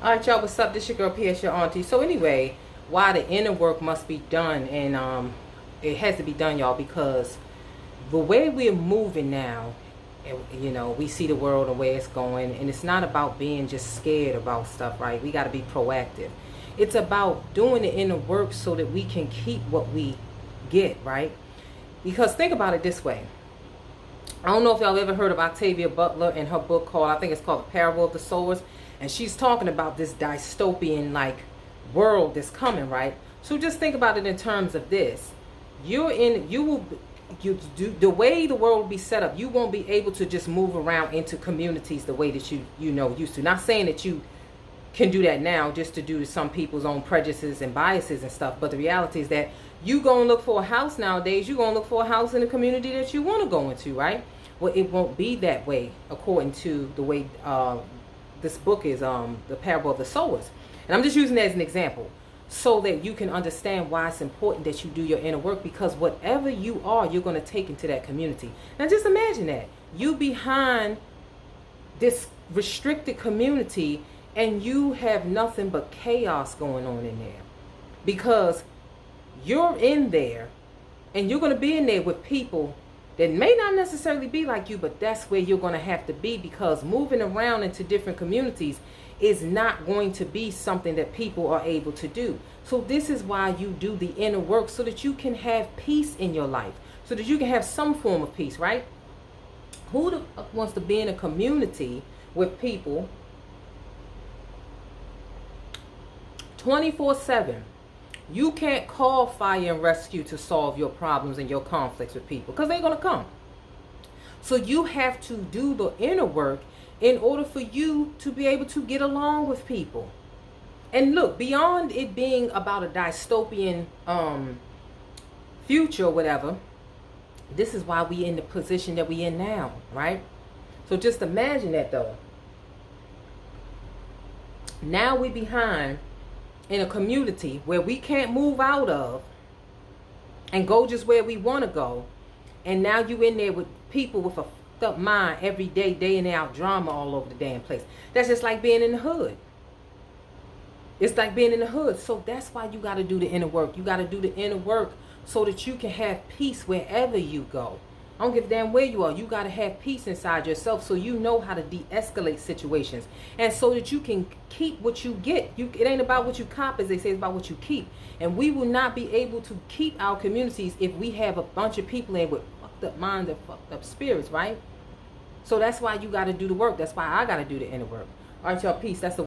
All right, y'all, what's up? This your girl, P.S. your auntie. So anyway, why the inner work must be done, and it has to be done, y'all, because the way we're moving now, we see the world and where it's going, and it's not about being just scared about stuff, right? We got to be proactive. It's about doing the inner work so that we can keep what we get, right? Because think about it this way. I don't know if y'all ever heard of Octavia Butler and her book called, I think it's called The Parable of the Sowers. And she's talking about this dystopian like world that's coming, right? So just think about it in terms of this. The way the world will be set up, you won't be able to just move around into communities the way that you used to. Not saying that you can do that now just to do some people's own prejudices and biases and stuff, but the reality is that you go and look for a house nowadays, you're going to look for a house in the community that you want to go into, right? Well, it won't be that way according to the way this book is, The Parable of the Sowers. And I'm just using that as an example so that you can understand why it's important that you do your inner work, because whatever you are, you're going to take into that community. Now just imagine that. You behind this restricted community and you have nothing but chaos going on in there, because you're in there and you're going to be in there with people that may not necessarily be like you, but that's where you're going to have to be, because moving around into different communities is not going to be something that people are able to do. So this is why you do the inner work, so that you can have peace in your life, so that you can have some form of peace, right? Who wants to be in a community with people 24/7? You can't call fire and rescue to solve your problems and your conflicts with people, because they're going to come. So you have to do the inner work in order for you to be able to get along with people. And look, beyond it being about a dystopian future or whatever, this is why we in the position that we in now, right? So just imagine that though. Now we behind in a community where we can't move out of and go just where we want to go, and now you in there with people with a fucked up mind every day, day in and out, drama all over the damn place. That's just like being in the hood. It's like being in the hood. So that's why you got to do the inner work. You got to do the inner work so that you can have peace wherever you go. I don't give a damn where you are. You got to have peace inside yourself, so you know how to de-escalate situations, and so that you can keep what you get. It ain't about what you cop, as they say, it's about what you keep. And we will not be able to keep our communities if we have a bunch of people in with fucked up minds and fucked up spirits, right? So that's why you got to do the work. That's why I got to do the inner work. All right, y'all, peace. That's the